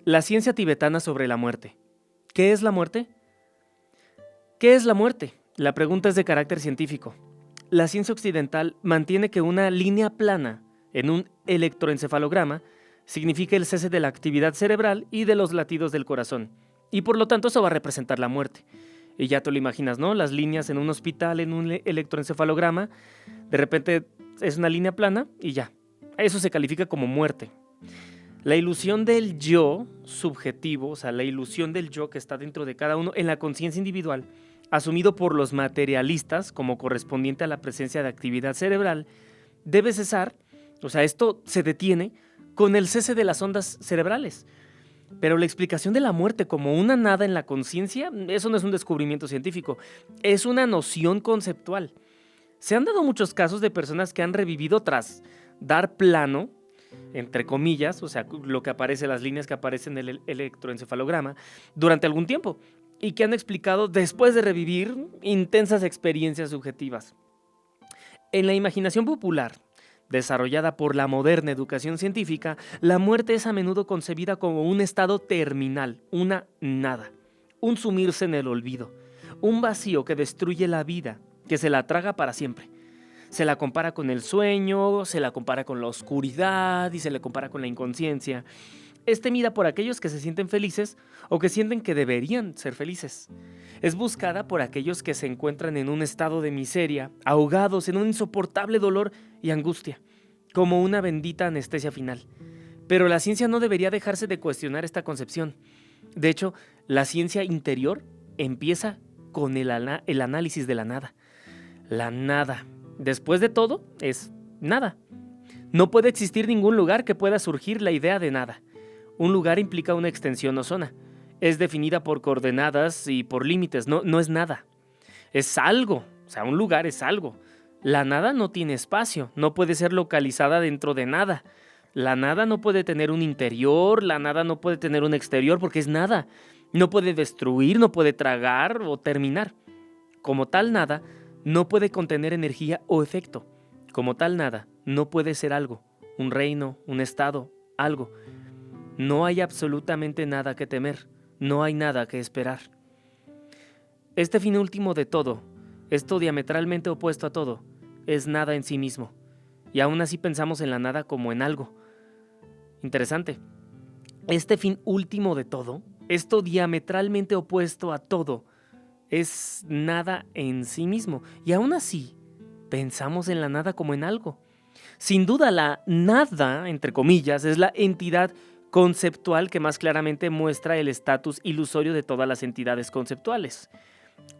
La ciencia tibetana sobre la muerte. ¿Qué es la muerte? ¿Qué es la muerte? La pregunta es de carácter científico. La ciencia occidental mantiene que una línea plana en un electroencefalograma significa el cese de la actividad cerebral y de los latidos del corazón, y por lo tanto eso va a representar la muerte. Y ya te lo imaginas, ¿no? Las líneas en un hospital, en un electroencefalograma, de repente es una línea plana y ya. Eso se califica como muerte. La ilusión del yo subjetivo, o sea, la ilusión del yo que está dentro de cada uno en la conciencia individual, asumido por los materialistas como correspondiente a la presencia de actividad cerebral, debe cesar, o sea, esto se detiene con el cese de las ondas cerebrales. Pero la explicación de la muerte como una nada en la conciencia, eso no es un descubrimiento científico, es una noción conceptual. Se han dado muchos casos de personas que han revivido tras dar plano, entre comillas, o sea, lo que aparece, las líneas que aparecen en el electroencefalograma, durante algún tiempo, y que han explicado después de revivir intensas experiencias subjetivas. En la imaginación popular, desarrollada por la moderna educación científica, la muerte es a menudo concebida como un estado terminal, una nada, un sumirse en el olvido, un vacío que destruye la vida, que se la traga para siempre. Se la compara con el sueño, se la compara con la oscuridad y se le compara con la inconsciencia. Es temida por aquellos que se sienten felices o que sienten que deberían ser felices. Es buscada por aquellos que se encuentran en un estado de miseria, ahogados en un insoportable dolor y angustia, como una bendita anestesia final. Pero la ciencia no debería dejarse de cuestionar esta concepción. De hecho, la ciencia interior empieza con el análisis de la nada. La nada, después de todo, es nada. No puede existir ningún lugar que pueda surgir la idea de nada. Un lugar implica una extensión o zona. Es definida por coordenadas y por límites, no es nada. Es algo, o sea, un lugar es algo. La nada no tiene espacio, no puede ser localizada dentro de nada. La nada no puede tener un interior, la nada no puede tener un exterior porque es nada. No puede destruir, no puede tragar o terminar. Como tal nada, no puede contener energía o efecto. Como tal nada, no puede ser algo, un reino, un estado, algo. No hay absolutamente nada que temer, no hay nada que esperar. Este fin último de todo, esto diametralmente opuesto a todo, es nada en sí mismo. Y aún así pensamos en la nada como en algo. Interesante. Este fin último de todo, esto diametralmente opuesto a todo, es nada en sí mismo. Y aún así, pensamos en la nada como en algo. Sin duda, la nada, entre comillas, es la entidad conceptual que más claramente muestra el estatus ilusorio de todas las entidades conceptuales.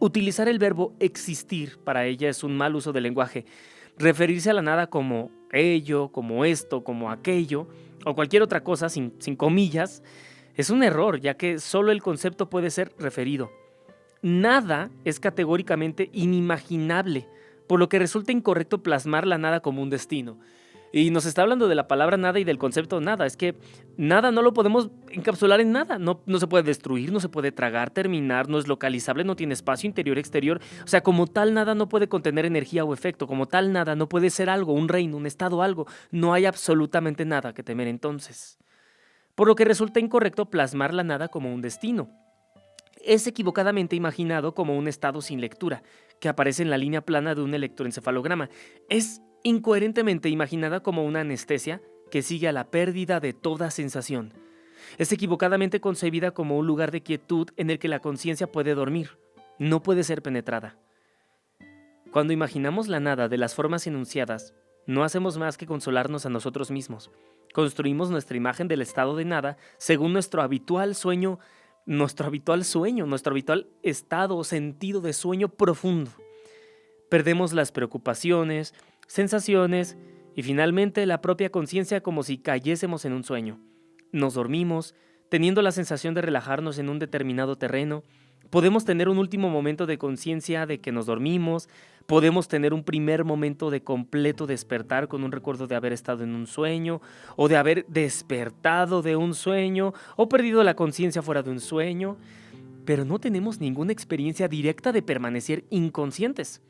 Utilizar el verbo existir para ella es un mal uso del lenguaje. Referirse a la nada como ello, como esto, como aquello, o cualquier otra cosa sin comillas, es un error, ya que solo el concepto puede ser referido. Nada es categóricamente inimaginable, por lo que resulta incorrecto plasmar la nada como un destino. Y nos está hablando de la palabra nada y del concepto nada. Es que nada no lo podemos encapsular en nada. No se puede destruir, no se puede tragar, terminar, no es localizable, no tiene espacio interior, exterior. O sea, como tal nada no puede contener energía o efecto. Como tal nada no puede ser algo, un reino, un estado, algo. No hay absolutamente nada que temer entonces. Por lo que resulta incorrecto plasmar la nada como un destino. Es equivocadamente imaginado como un estado sin lectura, que aparece en la línea plana de un electroencefalograma. Es incoherentemente imaginada como una anestesia que sigue a la pérdida de toda sensación. Es equivocadamente concebida como un lugar de quietud en el que la conciencia puede dormir, no puede ser penetrada. Cuando imaginamos la nada de las formas enunciadas, no hacemos más que consolarnos a nosotros mismos. Construimos nuestra imagen del estado de nada según nuestro habitual estado o sentido de sueño profundo. Perdemos las preocupaciones, sensaciones y finalmente la propia conciencia como si cayésemos en un sueño. Nos dormimos, teniendo la sensación de relajarnos en un determinado terreno. Podemos tener un último momento de conciencia de que nos dormimos. Podemos tener un primer momento de completo despertar con un recuerdo de haber estado en un sueño o de haber despertado de un sueño o perdido la conciencia fuera de un sueño. Pero no tenemos ninguna experiencia directa de permanecer inconscientes.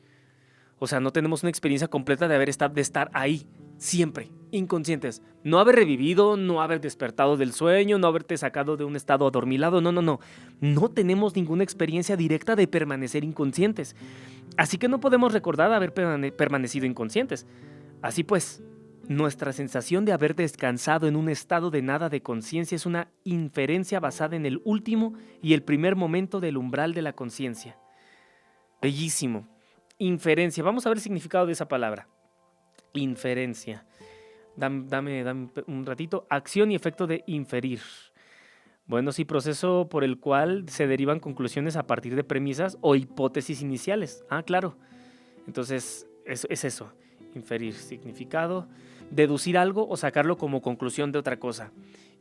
O sea, no tenemos una experiencia completa de estar ahí, siempre, inconscientes. No haber revivido, no haber despertado del sueño, no haberte sacado de un estado adormilado, no. No tenemos ninguna experiencia directa de permanecer inconscientes. Así que no podemos recordar haber permanecido inconscientes. Así pues, nuestra sensación de haber descansado en un estado de nada de conciencia es una inferencia basada en el último y el primer momento del umbral de la conciencia. Bellísimo. Inferencia. Vamos a ver el significado de esa palabra. Inferencia. Dame un ratito. Acción y efecto de inferir. Bueno, sí, proceso por el cual se derivan conclusiones a partir de premisas o hipótesis iniciales. Ah, claro. Entonces, es eso. Inferir significado. Deducir algo o sacarlo como conclusión de otra cosa.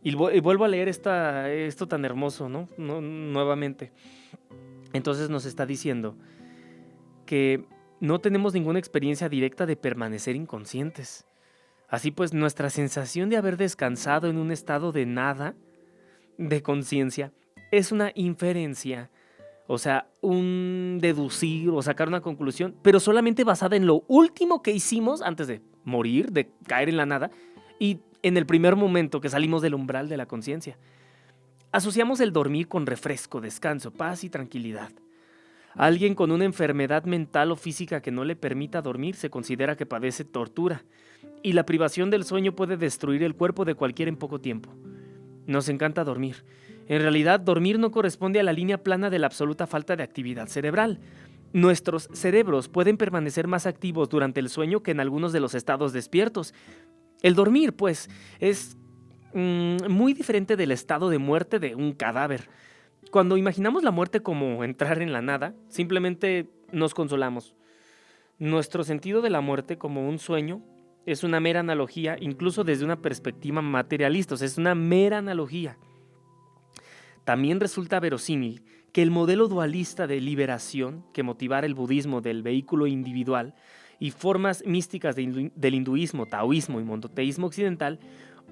Y vuelvo a leer esto tan hermoso, ¿no? Nuevamente. Entonces nos está diciendo que no tenemos ninguna experiencia directa de permanecer inconscientes. Así pues, nuestra sensación de haber descansado en un estado de nada, de conciencia, es una inferencia, o sea, un deducir o sacar una conclusión, pero solamente basada en lo último que hicimos antes de morir, de caer en la nada, y en el primer momento que salimos del umbral de la conciencia. Asociamos el dormir con refresco, descanso, paz y tranquilidad. Alguien con una enfermedad mental o física que no le permita dormir se considera que padece tortura, y la privación del sueño puede destruir el cuerpo de cualquiera en poco tiempo. Nos encanta dormir. En realidad, dormir no corresponde a la línea plana de la absoluta falta de actividad cerebral. Nuestros cerebros pueden permanecer más activos durante el sueño que en algunos de los estados despiertos. El dormir, pues, es muy diferente del estado de muerte de un cadáver. Cuando imaginamos la muerte como entrar en la nada, simplemente nos consolamos. Nuestro sentido de la muerte como un sueño es una mera analogía, incluso desde una perspectiva materialista, o sea, es una mera analogía. También resulta verosímil que el modelo dualista de liberación que motivara el budismo del vehículo individual y formas místicas del hinduismo, taoísmo y monoteísmo occidental,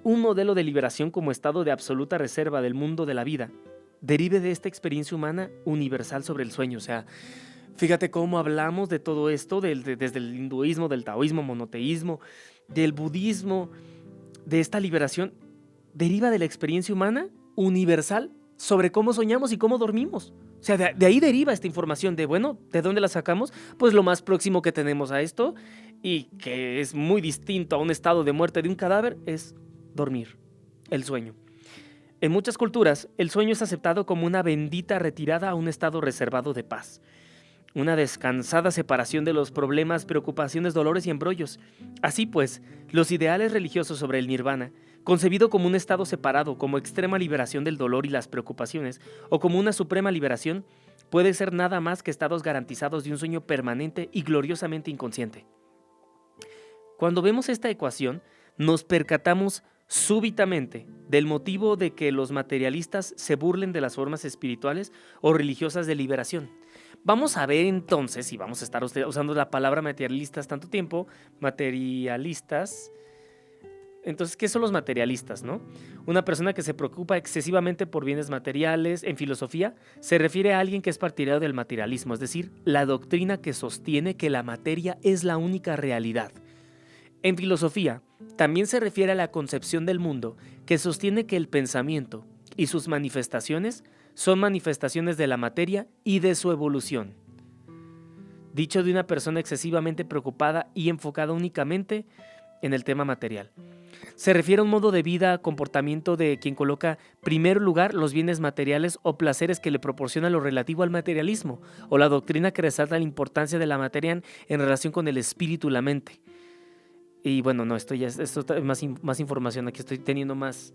un modelo de liberación como estado de absoluta reserva del mundo de la vida, derive de esta experiencia humana universal sobre el sueño. O sea, fíjate cómo hablamos de todo esto desde el hinduismo, del taoísmo, monoteísmo, del budismo, de esta liberación, deriva de la experiencia humana universal sobre cómo soñamos y cómo dormimos. O sea, de ahí deriva esta información de, bueno, ¿de dónde la sacamos? Pues lo más próximo que tenemos a esto, y que es muy distinto a un estado de muerte de un cadáver, es dormir, el sueño. En muchas culturas, el sueño es aceptado como una bendita retirada a un estado reservado de paz. Una descansada separación de los problemas, preocupaciones, dolores y embrollos. Así pues, los ideales religiosos sobre el nirvana, concebido como un estado separado, como extrema liberación del dolor y las preocupaciones, o como una suprema liberación, puede ser nada más que estados garantizados de un sueño permanente y gloriosamente inconsciente. Cuando vemos esta ecuación, nos percatamos súbitamente del motivo de que los materialistas se burlen de las formas espirituales o religiosas de liberación. Vamos a ver entonces, y vamos a estar usando la palabra materialistas tanto tiempo, materialistas. Entonces, ¿qué son los materialistas, no? Una persona que se preocupa excesivamente por bienes materiales. En filosofía se refiere a alguien que es partidario del materialismo, es decir, la doctrina que sostiene que la materia es la única realidad. En filosofía también se refiere a la concepción del mundo que sostiene que el pensamiento y sus manifestaciones son manifestaciones de la materia y de su evolución. Dicho de una persona excesivamente preocupada y enfocada únicamente en el tema material. Se refiere a un modo de vida, comportamiento de quien coloca primer lugar los bienes materiales o placeres que le proporciona lo relativo al materialismo, o la doctrina que resalta la importancia de la materia en relación con el espíritu y la mente. Y bueno, no, esto es más información. Aquí estoy teniendo más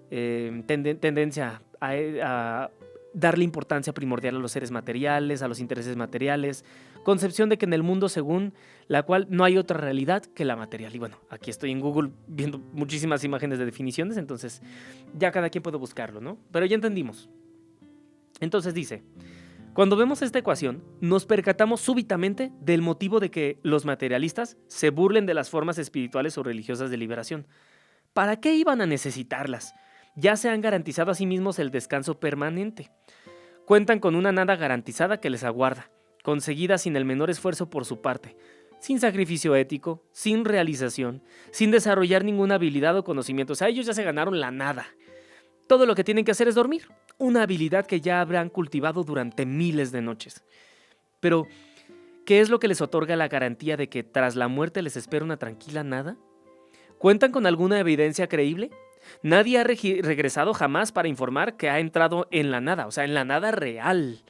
tendencia a darle importancia primordial a los seres materiales, a los intereses materiales, concepción de que en el mundo según la cual no hay otra realidad que la material. Y bueno, aquí estoy en Google viendo muchísimas imágenes de definiciones, entonces ya cada quien puede buscarlo, ¿no? Pero ya entendimos. Entonces dice, cuando vemos esta ecuación, nos percatamos súbitamente del motivo de que los materialistas se burlen de las formas espirituales o religiosas de liberación. ¿Para qué iban a necesitarlas? Ya se han garantizado a sí mismos el descanso permanente. Cuentan con una nada garantizada que les aguarda, conseguida sin el menor esfuerzo por su parte. sin sacrificio ético, sin realización, sin desarrollar ninguna habilidad o conocimiento. O sea, ellos ya se ganaron la nada. Todo lo que tienen que hacer es dormir, una habilidad que ya habrán cultivado durante miles de noches. Pero, ¿qué es lo que les otorga la garantía de que tras la muerte les espera una tranquila nada? ¿Cuentan con alguna evidencia creíble? Nadie ha regresado jamás para informar que ha entrado en la nada, o sea, en la nada real.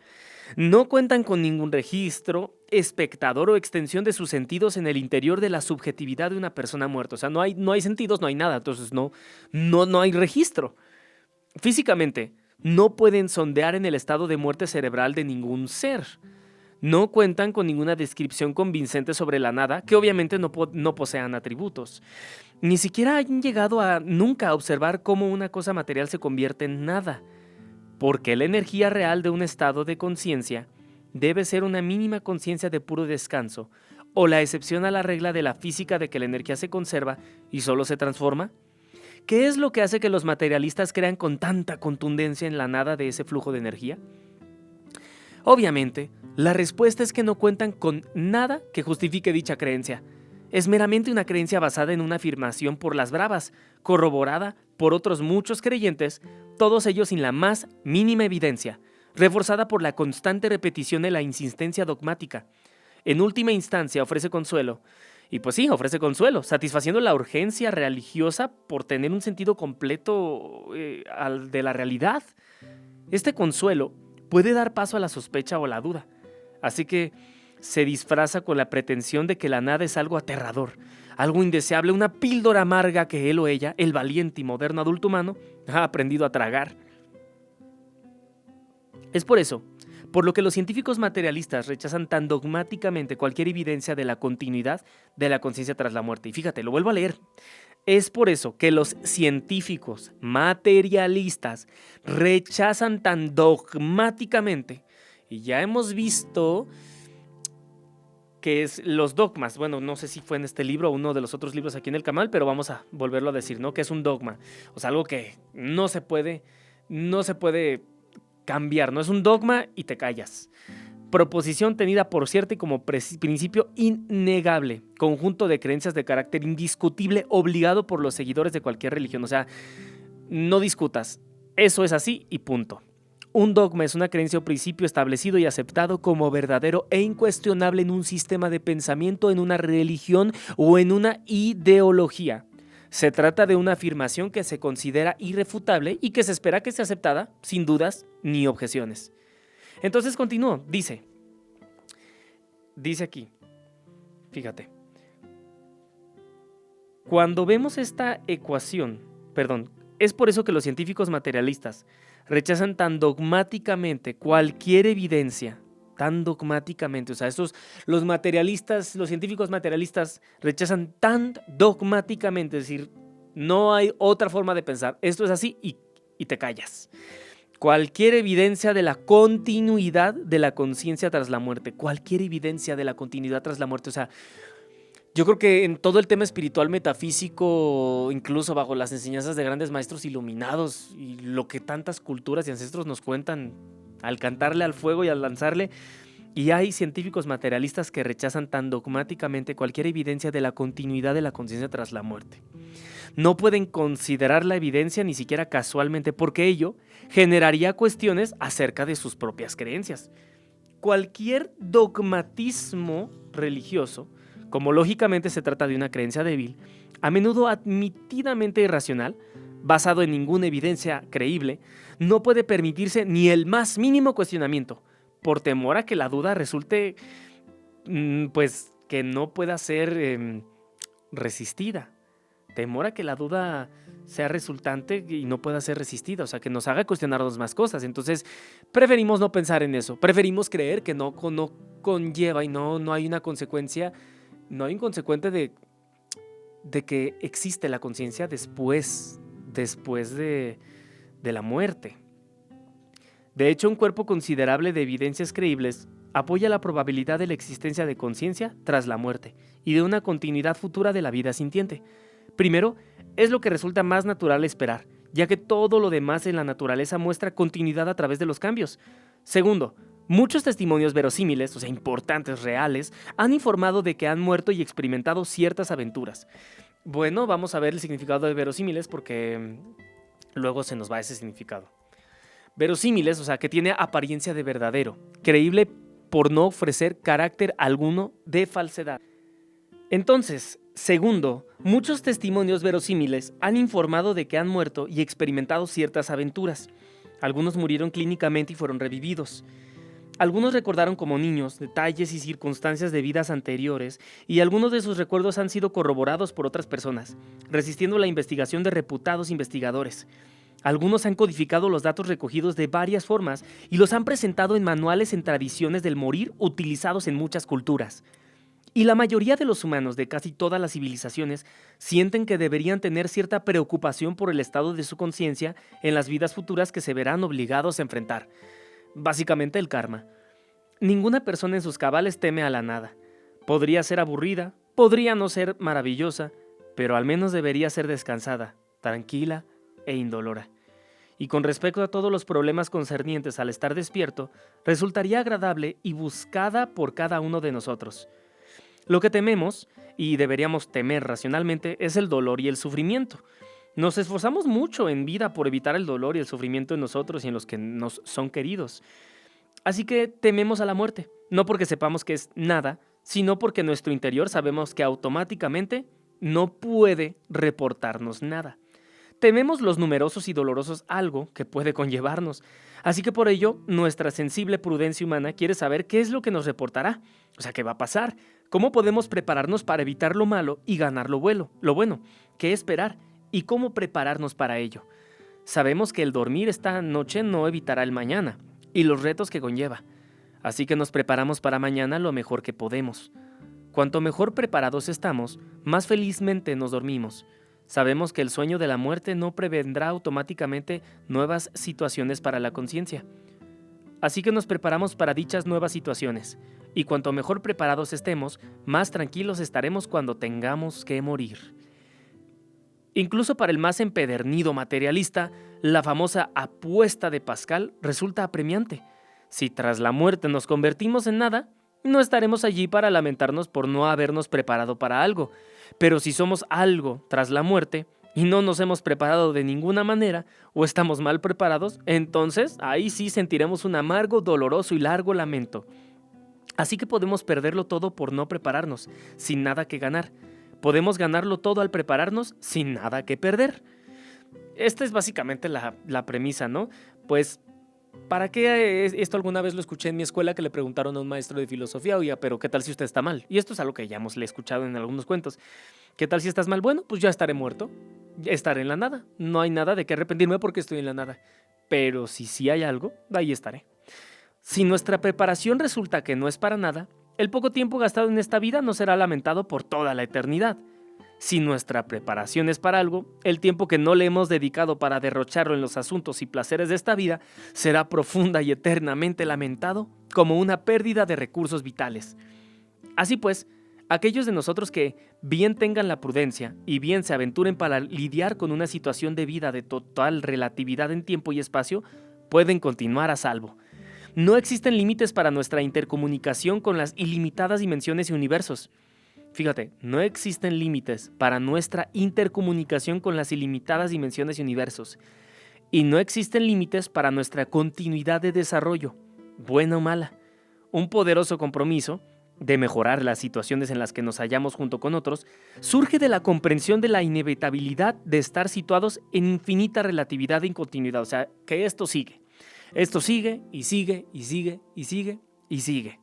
No cuentan con ningún registro, espectador o extensión de sus sentidos en el interior de la subjetividad de una persona muerta. O sea, no hay sentidos, no hay nada, entonces no hay registro. Físicamente, no pueden sondear en el estado de muerte cerebral de ningún ser. No cuentan con ninguna descripción convincente sobre la nada, que obviamente no posean atributos. Ni siquiera han llegado nunca a observar cómo una cosa material se convierte en nada, porque la energía real de un estado de conciencia debe ser una mínima conciencia de puro descanso, o la excepción a la regla de la física de que la energía se conserva y solo se transforma. ¿Qué es lo que hace que los materialistas crean con tanta contundencia en la nada de ese flujo de energía? Obviamente, la respuesta es que no cuentan con nada que justifique dicha creencia. Es meramente una creencia basada en una afirmación por las bravas, corroborada por otros muchos creyentes, todos ellos sin la más mínima evidencia, reforzada por la constante repetición de la insistencia dogmática. En última instancia ofrece consuelo, y pues sí, ofrece consuelo, satisfaciendo la urgencia religiosa por tener un sentido completo de la realidad. Este consuelo puede dar paso a la sospecha o la duda, así que se disfraza con la pretensión de que la nada es algo aterrador, algo indeseable, una píldora amarga que él o ella, el valiente y moderno adulto humano, ha aprendido a tragar. Es por eso, por lo que los científicos materialistas rechazan tan dogmáticamente cualquier evidencia de la continuidad de la conciencia tras la muerte. Y fíjate, lo vuelvo a leer. Es por eso que los científicos materialistas rechazan tan dogmáticamente, y ya hemos visto que es los dogmas. Bueno, no sé si fue en este libro o uno de los otros libros aquí en el canal, pero vamos a volverlo a decir, ¿no? Que es un dogma. O sea, algo que no se puede cambiar, ¿no? Es un dogma y te callas. Proposición tenida por cierta y como principio innegable, conjunto de creencias de carácter indiscutible obligado por los seguidores de cualquier religión. O sea, no discutas, eso es así y punto. Un dogma es una creencia o principio establecido y aceptado como verdadero e incuestionable en un sistema de pensamiento, en una religión o en una ideología. Se trata de una afirmación que se considera irrefutable y que se espera que sea aceptada sin dudas ni objeciones. Entonces continúo, dice aquí, fíjate, cuando vemos esta ecuación, es por eso que los científicos materialistas rechazan tan dogmáticamente cualquier evidencia, tan dogmáticamente, o sea, los materialistas, los científicos materialistas rechazan tan dogmáticamente, es decir, no hay otra forma de pensar, esto es así y te callas. Cualquier evidencia de la continuidad de la conciencia tras la muerte, cualquier evidencia de la continuidad tras la muerte, o sea, yo creo que en todo el tema espiritual metafísico, incluso bajo las enseñanzas de grandes maestros iluminados y lo que tantas culturas y ancestros nos cuentan al cantarle al fuego y al lanzarle, y hay científicos materialistas que rechazan tan dogmáticamente cualquier evidencia de la continuidad de la conciencia tras la muerte. No pueden considerar la evidencia ni siquiera casualmente porque ello generaría cuestiones acerca de sus propias creencias. Cualquier dogmatismo religioso, como lógicamente se trata de una creencia débil, a menudo admitidamente irracional, basado en ninguna evidencia creíble, no puede permitirse ni el más mínimo cuestionamiento, por temor a que la duda resulte, pues, que no pueda ser resistida. Temor a que la duda sea resultante y no pueda ser resistida, o sea, que nos haga cuestionarnos más cosas. Entonces, preferimos no pensar en eso, preferimos creer que no conlleva y no hay una consecuencia, no hay un consecuente de que existe la conciencia después de la muerte. De hecho, un cuerpo considerable de evidencias creíbles apoya la probabilidad de la existencia de conciencia tras la muerte y de una continuidad futura de la vida sintiente. Primero, es lo que resulta más natural esperar, ya que todo lo demás en la naturaleza muestra continuidad a través de los cambios. Segundo, Muchos testimonios verosímiles, o sea, importantes, reales, han informado de que han muerto y experimentado ciertas aventuras. Bueno, vamos a ver el significado de verosímiles porque luego se nos va ese significado. Verosímiles, o sea, que tiene apariencia de verdadero, creíble por no ofrecer carácter alguno de falsedad. Entonces, segundo, muchos testimonios verosímiles han informado de que han muerto y experimentado ciertas aventuras. Algunos murieron clínicamente y fueron revividos. Algunos recordaron como niños detalles y circunstancias de vidas anteriores, y algunos de sus recuerdos han sido corroborados por otras personas, resistiendo la investigación de reputados investigadores. Algunos han codificado los datos recogidos de varias formas y los han presentado en manuales en tradiciones del morir utilizados en muchas culturas. Y la mayoría de los humanos de casi todas las civilizaciones sienten que deberían tener cierta preocupación por el estado de su conciencia en las vidas futuras que se verán obligados a enfrentar. Básicamente el karma. Ninguna persona en sus cabales teme a la nada. Podría ser aburrida, podría no ser maravillosa, pero al menos debería ser descansada, tranquila e indolora. Y con respecto a todos los problemas concernientes al estar despierto, resultaría agradable y buscada por cada uno de nosotros. Lo que tememos, y deberíamos temer racionalmente, es el dolor y el sufrimiento. Nos esforzamos mucho en vida por evitar el dolor y el sufrimiento en nosotros y en los que nos son queridos. Así que tememos a la muerte, no porque sepamos que es nada, sino porque en nuestro interior sabemos que automáticamente no puede reportarnos nada. Tememos los numerosos y dolorosos algo que puede conllevarnos. Así que por ello, nuestra sensible prudencia humana quiere saber qué es lo que nos reportará. O sea, qué va a pasar, cómo podemos prepararnos para evitar lo malo y ganar lo bueno, qué esperar y cómo prepararnos para ello. Sabemos que el dormir esta noche no evitará el mañana y los retos que conlleva. Así que nos preparamos para mañana lo mejor que podemos. Cuanto mejor preparados estamos, más felizmente nos dormimos. Sabemos que el sueño de la muerte no prevendrá automáticamente nuevas situaciones para la conciencia. Así que nos preparamos para dichas nuevas situaciones, y cuanto mejor preparados estemos, más tranquilos estaremos cuando tengamos que morir. Incluso para el más empedernido materialista, la famosa apuesta de Pascal resulta apremiante. Si tras la muerte nos convertimos en nada, no estaremos allí para lamentarnos por no habernos preparado para algo. Pero si somos algo tras la muerte y no nos hemos preparado de ninguna manera o estamos mal preparados, entonces ahí sí sentiremos un amargo, doloroso y largo lamento. Así que podemos perderlo todo por no prepararnos, sin nada que ganar. Podemos ganarlo todo al prepararnos, sin nada que perder. Esta es básicamente la premisa, ¿no? Pues, ¿para qué esto alguna vez lo escuché en mi escuela que le preguntaron a un maestro de filosofía? Oiga, pero ¿qué tal si usted está mal? Y esto es algo que ya le he escuchado en algunos cuentos. ¿Qué tal si estás mal? Bueno, pues ya estaré muerto. Estaré en la nada. No hay nada de qué arrepentirme porque estoy en la nada. Pero si sí hay algo, ahí estaré. Si nuestra preparación resulta que no es para nada, el poco tiempo gastado en esta vida no será lamentado por toda la eternidad. Si nuestra preparación es para algo, el tiempo que no le hemos dedicado para derrocharlo en los asuntos y placeres de esta vida será profunda y eternamente lamentado como una pérdida de recursos vitales. Así pues, aquellos de nosotros que bien tengan la prudencia y bien se aventuren para lidiar con una situación de vida de total relatividad en tiempo y espacio, pueden continuar a salvo. No existen límites para nuestra intercomunicación con las ilimitadas dimensiones y universos. Fíjate, no existen límites para nuestra intercomunicación con las ilimitadas dimensiones y universos. Y no existen límites para nuestra continuidad de desarrollo, buena o mala. Un poderoso compromiso de mejorar las situaciones en las que nos hallamos junto con otros surge de la comprensión de la inevitabilidad de estar situados en infinita relatividad e continuidad. O sea, que esto sigue. Esto sigue y sigue y sigue y sigue y sigue.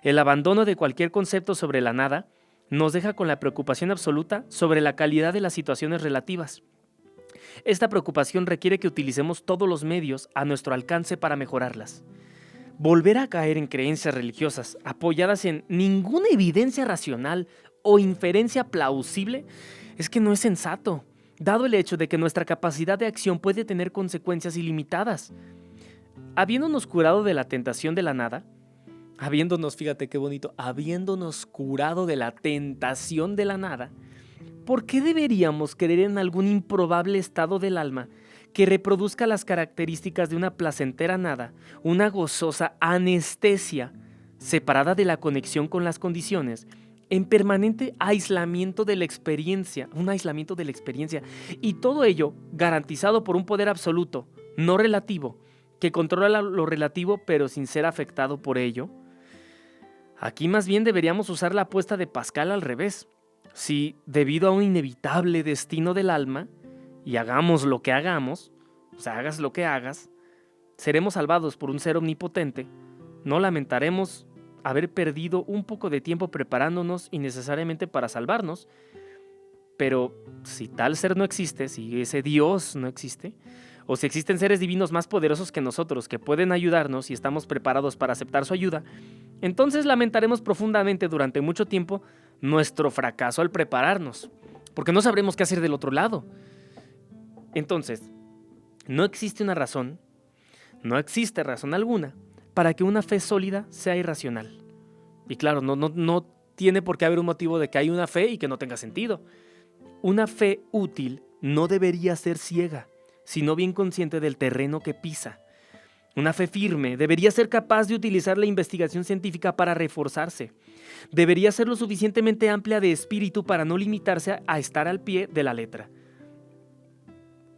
El abandono de cualquier concepto sobre la nada nos deja con la preocupación absoluta sobre la calidad de las situaciones relativas. Esta preocupación requiere que utilicemos todos los medios a nuestro alcance para mejorarlas. Volver a caer en creencias religiosas apoyadas en ninguna evidencia racional o inferencia plausible es que no es sensato, dado el hecho de que nuestra capacidad de acción puede tener consecuencias ilimitadas. Habiéndonos curado de la tentación de la nada, fíjate qué bonito, habiéndonos curado de la tentación de la nada, ¿por qué deberíamos creer en algún improbable estado del alma que reproduzca las características de una placentera nada, una gozosa anestesia separada de la conexión con las condiciones, en permanente aislamiento de la experiencia, un aislamiento de la experiencia, y todo ello garantizado por un poder absoluto, no relativo, que controla lo relativo pero sin ser afectado por ello. Aquí más bien deberíamos usar la apuesta de Pascal al revés. Si, debido a un inevitable destino del alma, y hagamos lo que hagamos, o sea, hagas lo que hagas, seremos salvados por un ser omnipotente, no lamentaremos haber perdido un poco de tiempo preparándonos innecesariamente para salvarnos, pero si tal ser no existe, si ese Dios no existe, o si existen seres divinos más poderosos que nosotros que pueden ayudarnos y estamos preparados para aceptar su ayuda, entonces lamentaremos profundamente durante mucho tiempo nuestro fracaso al prepararnos, porque no sabremos qué hacer del otro lado. Entonces, no existe una razón, no existe razón alguna para que una fe sólida sea irracional. Y claro, no tiene por qué haber un motivo de que hay una fe y que no tenga sentido. Una fe útil no debería ser ciega, sino bien consciente del terreno que pisa. Una fe firme debería ser capaz de utilizar la investigación científica para reforzarse. Debería ser lo suficientemente amplia de espíritu para no limitarse a estar al pie de la letra.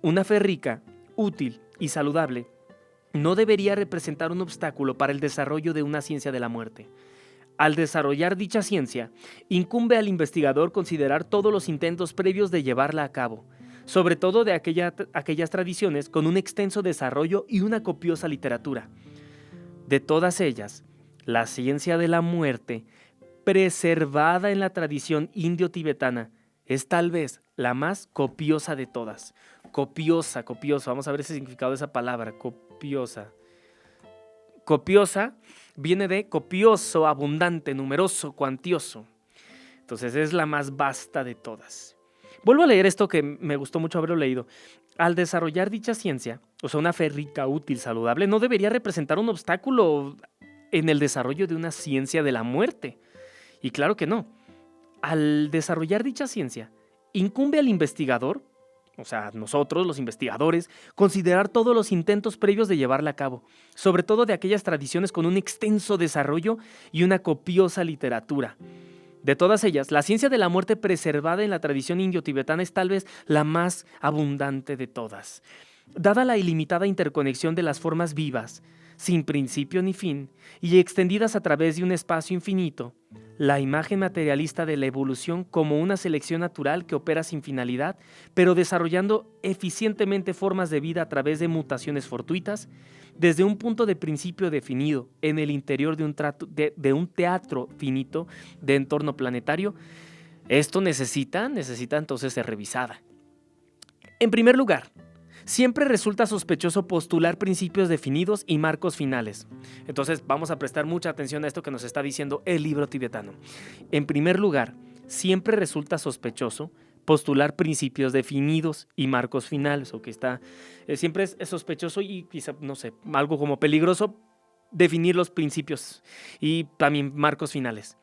Una fe rica, útil y saludable no debería representar un obstáculo para el desarrollo de una ciencia de la muerte. Al desarrollar dicha ciencia, incumbe al investigador considerar todos los intentos previos de llevarla a cabo, sobre todo de aquellas tradiciones con un extenso desarrollo y una copiosa literatura. De todas ellas, la ciencia de la muerte, preservada en la tradición indio-tibetana, es tal vez la más copiosa de todas. Copiosa, vamos a ver ese significado de esa palabra, copiosa. Copiosa viene de copioso, abundante, numeroso, cuantioso. Entonces es la más vasta de todas. Vuelvo a leer esto que me gustó mucho haberlo leído. Al desarrollar dicha ciencia, o sea, una fe rica, útil, saludable, no debería representar un obstáculo en el desarrollo de una ciencia de la muerte. Y claro que no. Al desarrollar dicha ciencia, incumbe al investigador, o sea, nosotros, los investigadores, considerar todos los intentos previos de llevarla a cabo, sobre todo de aquellas tradiciones con un extenso desarrollo y una copiosa literatura. De todas ellas, la ciencia de la muerte preservada en la tradición indio-tibetana es tal vez la más abundante de todas. Dada la ilimitada interconexión de las formas vivas, sin principio ni fin, y extendidas a través de un espacio infinito, la imagen materialista de la evolución como una selección natural que opera sin finalidad, pero desarrollando eficientemente formas de vida a través de mutaciones fortuitas, desde un punto de principio definido en el interior de un teatro finito de entorno planetario, esto necesita entonces ser revisada. En primer lugar, siempre resulta sospechoso postular principios definidos y marcos finales. Entonces vamos a prestar mucha atención a esto que nos está diciendo el libro tibetano. En primer lugar, siempre resulta sospechoso postular principios definidos y marcos finales, o que siempre es sospechoso y quizá, no sé, algo como peligroso definir los principios y también marcos finales.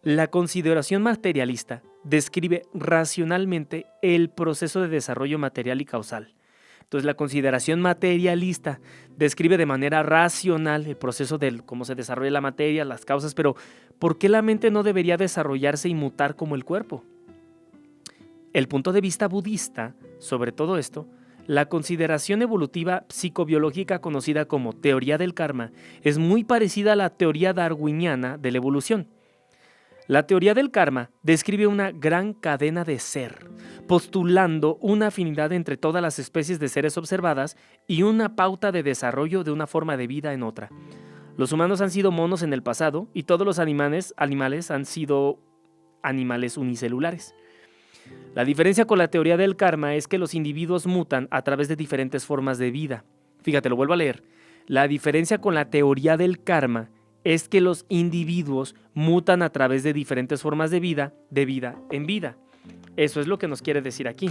La consideración materialista describe racionalmente el proceso de desarrollo material y causal. Entonces, la consideración materialista describe de manera racional el proceso de cómo se desarrolla la materia, las causas, pero ¿por qué la mente no debería desarrollarse y mutar como el cuerpo? El punto de vista budista sobre todo esto, la consideración evolutiva psicobiológica conocida como teoría del karma, es muy parecida a la teoría darwiniana de la evolución. La teoría del karma describe una gran cadena de ser, postulando una afinidad entre todas las especies de seres observadas y una pauta de desarrollo de una forma de vida en otra. Los humanos han sido monos en el pasado y todos los animales han sido animales unicelulares. La diferencia con la teoría del karma es que los individuos mutan a través de diferentes formas de vida. Fíjate, lo vuelvo a leer. La diferencia con la teoría del karma es que los individuos mutan a través de diferentes formas de vida en vida. Eso es lo que nos quiere decir aquí.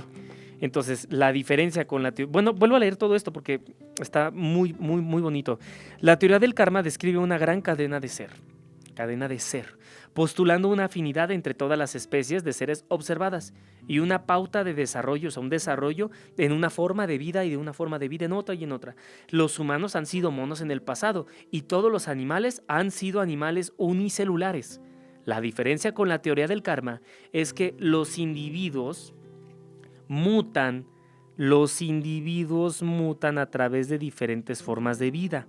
Entonces, la diferencia con la teoría... Bueno, vuelvo a leer todo esto porque está muy, muy, muy bonito. La teoría del karma describe una gran cadena de ser. cadena de ser, postulando una afinidad entre todas las especies de seres observadas y una pauta de desarrollo, o sea, un desarrollo en una forma de vida y de una forma de vida en otra y en otra. Los humanos han sido monos en el pasado y todos los animales han sido animales unicelulares. La diferencia con la teoría del karma es que los individuos mutan a través de diferentes formas de vida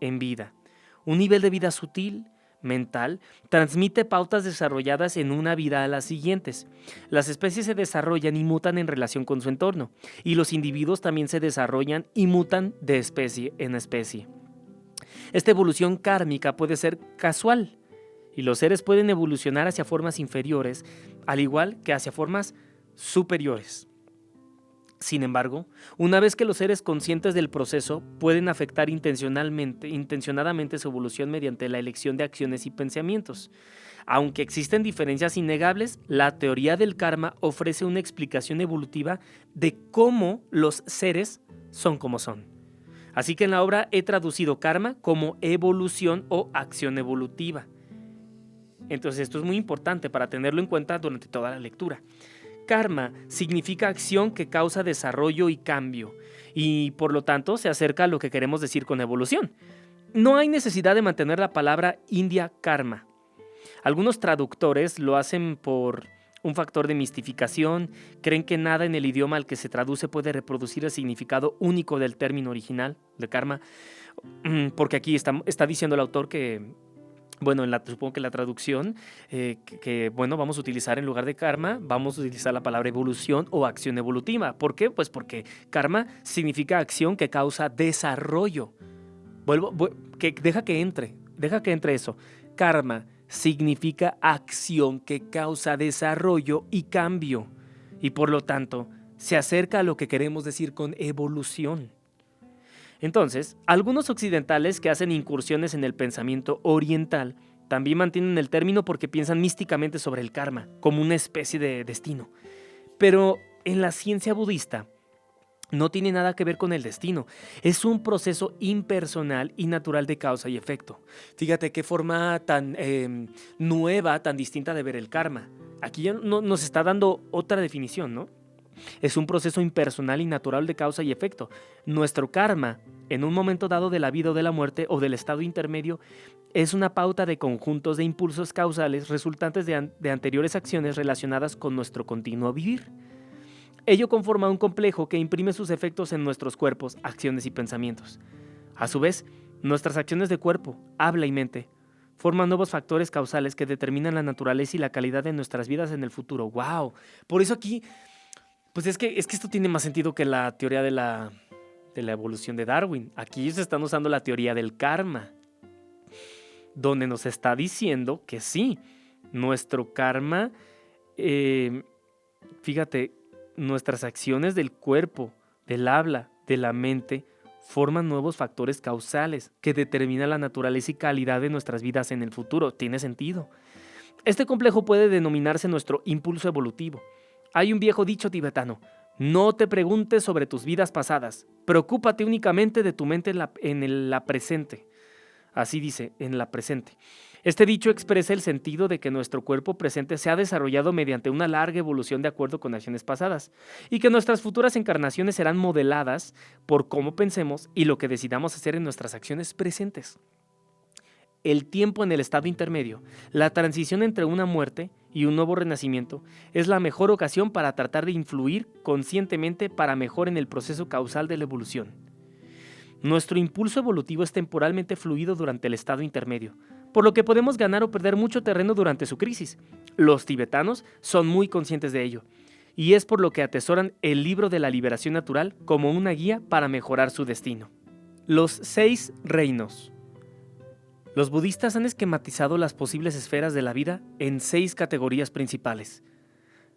en vida. Un nivel de vida sutil, mental, transmite pautas desarrolladas en una vida a las siguientes. Las especies se desarrollan y mutan en relación con su entorno, y los individuos también se desarrollan y mutan de especie en especie. Esta evolución kármica puede ser casual, y los seres pueden evolucionar hacia formas inferiores, al igual que hacia formas superiores. Sin embargo, una vez que los seres conscientes del proceso pueden afectar intencionadamente su evolución mediante la elección de acciones y pensamientos. Aunque existen diferencias innegables, la teoría del karma ofrece una explicación evolutiva de cómo los seres son como son. Así que en la obra he traducido karma como evolución o acción evolutiva. Entonces esto es muy importante para tenerlo en cuenta durante toda la lectura. Karma significa acción que causa desarrollo y cambio, y por lo tanto se acerca a lo que queremos decir con evolución. No hay necesidad de mantener la palabra india karma. Algunos traductores lo hacen por un factor de mistificación, creen que nada en el idioma al que se traduce puede reproducir el significado único del término original de karma, porque aquí está diciendo el autor que, bueno, supongo que la traducción, vamos a utilizar en lugar de karma, vamos a utilizar la palabra evolución o acción evolutiva. ¿Por qué? Pues porque karma significa acción que causa desarrollo. Deja que entre eso. Karma significa acción que causa desarrollo y cambio. Y por lo tanto, se acerca a lo que queremos decir con evolución. Entonces, algunos occidentales que hacen incursiones en el pensamiento oriental también mantienen el término porque piensan místicamente sobre el karma, como una especie de destino. Pero en la ciencia budista no tiene nada que ver con el destino. Es un proceso impersonal y natural de causa y efecto. Fíjate qué forma tan nueva, tan distinta de ver el karma. Aquí ya nos está dando otra definición, ¿no? Es un proceso impersonal y natural de causa y efecto. Nuestro karma, en un momento dado de la vida o de la muerte o del estado intermedio, es una pauta de conjuntos de impulsos causales resultantes de anteriores acciones relacionadas con nuestro continuo vivir. Ello conforma un complejo que imprime sus efectos en nuestros cuerpos, acciones y pensamientos. A su vez, nuestras acciones de cuerpo, habla y mente forman nuevos factores causales que determinan la naturaleza y la calidad de nuestras vidas en el futuro. ¡Wow! Por eso aquí, pues es que esto tiene más sentido que la teoría de la evolución de Darwin. Aquí se están usando la teoría del karma, donde nos está diciendo que sí, nuestro karma, fíjate, nuestras acciones del cuerpo, del habla, de la mente, forman nuevos factores causales que determinan la naturaleza y calidad de nuestras vidas en el futuro. Tiene sentido. Este complejo puede denominarse nuestro impulso evolutivo. Hay un viejo dicho tibetano: no te preguntes sobre tus vidas pasadas, preocúpate únicamente de tu mente en la presente. Así dice, en la presente. Este dicho expresa el sentido de que nuestro cuerpo presente se ha desarrollado mediante una larga evolución de acuerdo con acciones pasadas, y que nuestras futuras encarnaciones serán modeladas por cómo pensemos y lo que decidamos hacer en nuestras acciones presentes. El tiempo en el estado intermedio, la transición entre una muerte y un nuevo renacimiento, es la mejor ocasión para tratar de influir conscientemente para mejor en el proceso causal de la evolución. Nuestro impulso evolutivo es temporalmente fluido durante el estado intermedio, por lo que podemos ganar o perder mucho terreno durante su crisis. Los tibetanos son muy conscientes de ello, y es por lo que atesoran el libro de la liberación natural como una guía para mejorar su destino. Los 6 reinos. Los budistas han esquematizado las posibles esferas de la vida en 6 categorías principales.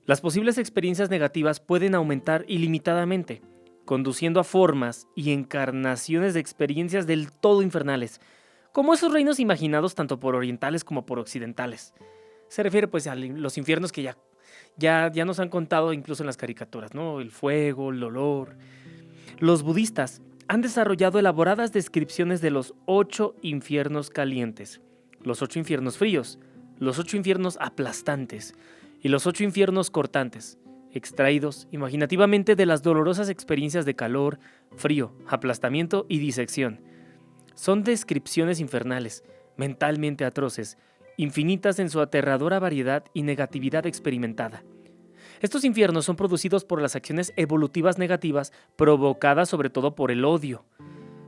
Las posibles experiencias negativas pueden aumentar ilimitadamente, conduciendo a formas y encarnaciones de experiencias del todo infernales, como esos reinos imaginados tanto por orientales como por occidentales. Se refiere pues a los infiernos que ya nos han contado incluso en las caricaturas, ¿no? El fuego, el olor. Los budistas han desarrollado elaboradas descripciones de los 8 infiernos calientes, los 8 infiernos fríos, los 8 infiernos aplastantes y los 8 infiernos cortantes, extraídos imaginativamente de las dolorosas experiencias de calor, frío, aplastamiento y disección. Son descripciones infernales, mentalmente atroces, infinitas en su aterradora variedad y negatividad experimentada. Estos infiernos son producidos por las acciones evolutivas negativas provocadas sobre todo por el odio.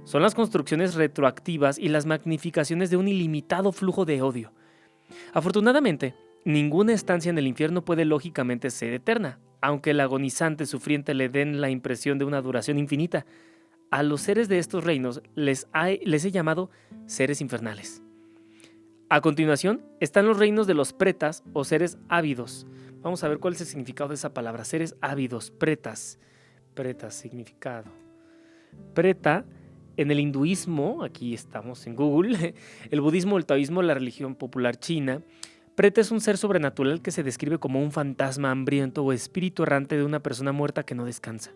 Son las construcciones retroactivas y las magnificaciones de un ilimitado flujo de odio. Afortunadamente, ninguna estancia en el infierno puede lógicamente ser eterna, aunque el agonizante sufriente le den la impresión de una duración infinita. A los seres de estos reinos les he llamado seres infernales. A continuación están los reinos de los pretas o seres ávidos. Vamos a ver cuál es el significado de esa palabra. Seres ávidos, pretas. Pretas, significado. Preta, en el hinduismo, aquí estamos en Google, el budismo, el taoísmo, la religión popular china, preta es un ser sobrenatural que se describe como un fantasma hambriento o espíritu errante de una persona muerta que no descansa.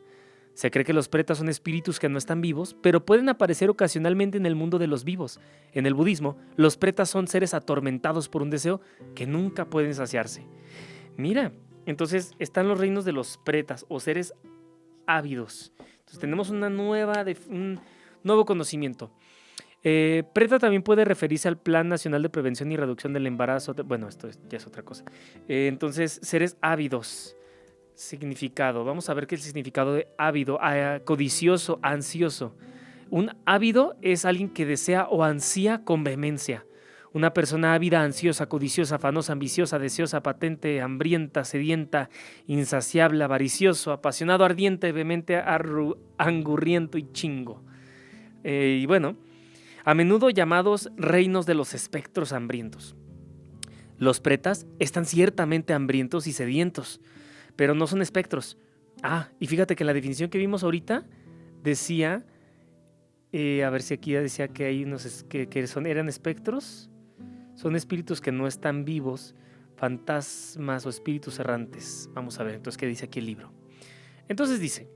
Se cree que los pretas son espíritus que no están vivos, pero pueden aparecer ocasionalmente en el mundo de los vivos. En el budismo, los pretas son seres atormentados por un deseo que nunca pueden saciarse. Mira, entonces están los reinos de los pretas o seres ávidos. Entonces tenemos un nuevo conocimiento. Preta también puede referirse al Plan Nacional de Prevención y Reducción del Embarazo. Bueno, esto ya es otra cosa. Entonces, seres ávidos. Significado. Vamos a ver qué es el significado de ávido. Codicioso, ansioso. Un ávido es alguien que desea o ansía con vehemencia. Una persona ávida, ansiosa, codiciosa, afanosa, ambiciosa, deseosa, patente, hambrienta, sedienta, insaciable, avaricioso, apasionado, ardiente, vehemente, angurriento y chingo. Y bueno, a menudo llamados reinos de los espectros hambrientos. Los pretas están ciertamente hambrientos y sedientos, pero no son espectros. Y fíjate que la definición que vimos ahorita decía, a ver si aquí ya decía que hay unos que eran espectros. Son espíritus que no están vivos, fantasmas o espíritus errantes. Vamos a ver entonces qué dice aquí el libro. Entonces dice,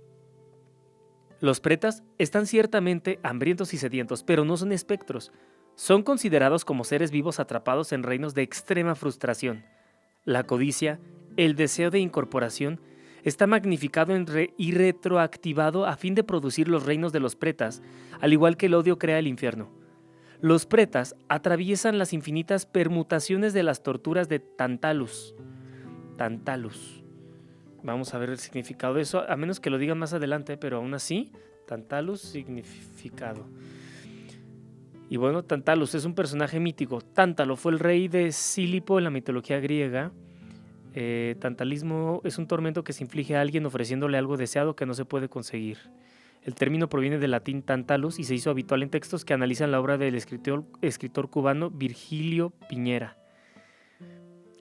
los pretas están ciertamente hambrientos y sedientos, pero no son espectros. Son considerados como seres vivos atrapados en reinos de extrema frustración. La codicia, el deseo de incorporación, está magnificado y retroactivado a fin de producir los reinos de los pretas, al igual que el odio crea el infierno. Los pretas atraviesan las infinitas permutaciones de las torturas de Tantalus. Tantalus. Vamos a ver el significado de eso, a menos que lo digan más adelante, pero aún así, Tantalus, significado. Y bueno, Tantalus es un personaje mítico. Tántalo fue el rey de Sílipo en la mitología griega. Tantalismo es un tormento que se inflige a alguien ofreciéndole algo deseado que no se puede conseguir. El término proviene del latín tantalus y se hizo habitual en textos que analizan la obra del escritor cubano Virgilio Piñera.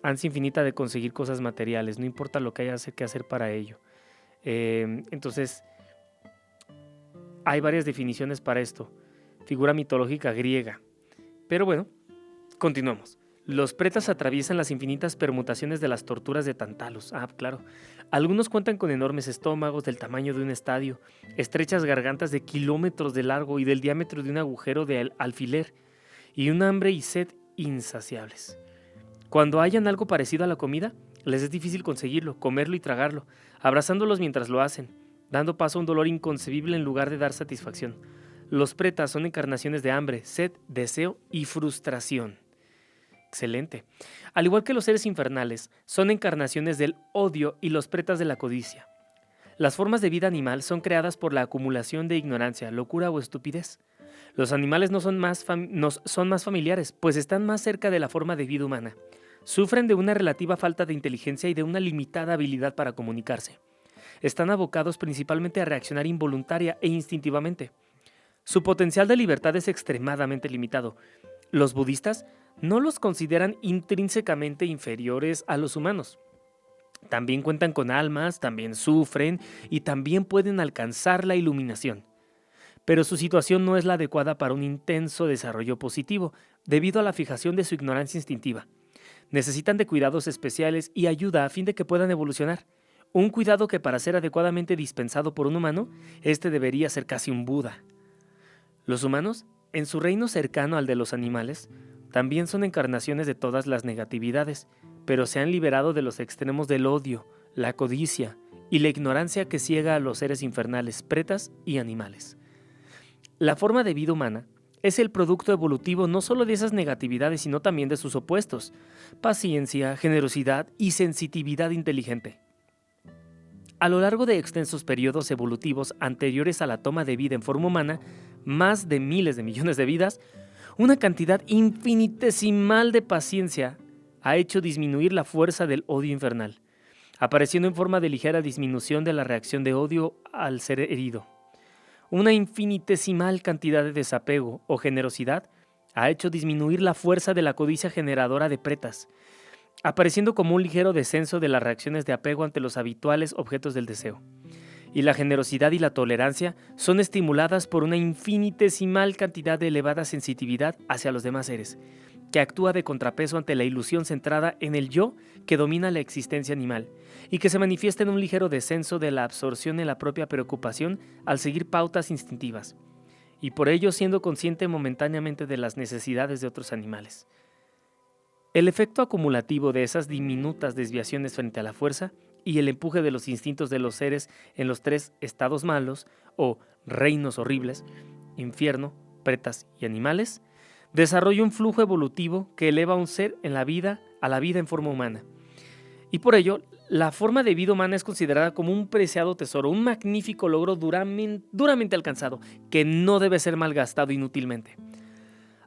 Ansia infinita de conseguir cosas materiales, no importa lo que haya que hacer para ello. Entonces, hay varias definiciones para esto. Figura mitológica griega. Pero bueno, continuamos. Los pretas atraviesan las infinitas permutaciones de las torturas de Tantalus. Claro. Algunos cuentan con enormes estómagos del tamaño de un estadio, estrechas gargantas de kilómetros de largo y del diámetro de un agujero de alfiler, y un hambre y sed insaciables. Cuando hayan algo parecido a la comida, les es difícil conseguirlo, comerlo y tragarlo, abrazándolos mientras lo hacen, dando paso a un dolor inconcebible en lugar de dar satisfacción. Los pretas son encarnaciones de hambre, sed, deseo y frustración. Excelente. Al igual que los seres infernales, son encarnaciones del odio y los pretas de la codicia. Las formas de vida animal son creadas por la acumulación de ignorancia, locura o estupidez. Los animales no son más familiares, pues están más cerca de la forma de vida humana. Sufren de una relativa falta de inteligencia y de una limitada habilidad para comunicarse. Están abocados principalmente a reaccionar involuntaria e instintivamente. Su potencial de libertad es extremadamente limitado. Los budistas no los consideran intrínsecamente inferiores a los humanos. También cuentan con almas, también sufren y también pueden alcanzar la iluminación. Pero su situación no es la adecuada para un intenso desarrollo positivo, debido a la fijación de su ignorancia instintiva. Necesitan de cuidados especiales y ayuda a fin de que puedan evolucionar. Un cuidado que para ser adecuadamente dispensado por un humano, este debería ser casi un Buda. Los humanos, en su reino cercano al de los animales, también son encarnaciones de todas las negatividades, pero se han liberado de los extremos del odio, la codicia y la ignorancia que ciega a los seres infernales, pretas y animales. La forma de vida humana es el producto evolutivo no solo de esas negatividades, sino también de sus opuestos: paciencia, generosidad y sensitividad inteligente. A lo largo de extensos periodos evolutivos anteriores a la toma de vida en forma humana, más de miles de millones de vidas, una cantidad infinitesimal de paciencia ha hecho disminuir la fuerza del odio infernal, apareciendo en forma de ligera disminución de la reacción de odio al ser herido. Una infinitesimal cantidad de desapego o generosidad ha hecho disminuir la fuerza de la codicia generadora de pretas, apareciendo como un ligero descenso de las reacciones de apego ante los habituales objetos del deseo. Y la generosidad y la tolerancia son estimuladas por una infinitesimal cantidad de elevada sensitividad hacia los demás seres, que actúa de contrapeso ante la ilusión centrada en el yo que domina la existencia animal, y que se manifiesta en un ligero descenso de la absorción en la propia preocupación al seguir pautas instintivas, y por ello siendo consciente momentáneamente de las necesidades de otros animales. El efecto acumulativo de esas diminutas desviaciones frente a la fuerza y el empuje de los instintos de los seres en los tres estados malos, o reinos horribles, infierno, pretas y animales, desarrolla un flujo evolutivo que eleva a un ser a la vida en forma humana. Y por ello, la forma de vida humana es considerada como un preciado tesoro, un magnífico logro duramente alcanzado, que no debe ser malgastado inútilmente.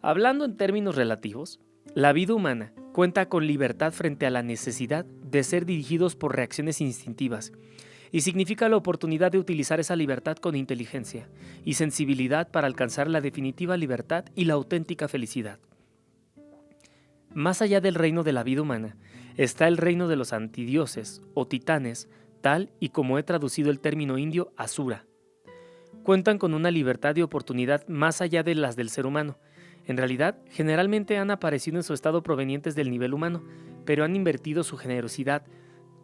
Hablando en términos relativos, la vida humana cuenta con libertad frente a la necesidad de ser dirigidos por reacciones instintivas, y significa la oportunidad de utilizar esa libertad con inteligencia y sensibilidad para alcanzar la definitiva libertad y la auténtica felicidad. Más allá del reino de la vida humana está el reino de los antidioses o titanes, tal y como he traducido el término indio asura. Cuentan con una libertad y oportunidad más allá de las del ser humano. En realidad, generalmente han aparecido en su estado provenientes del nivel humano, pero han invertido su generosidad,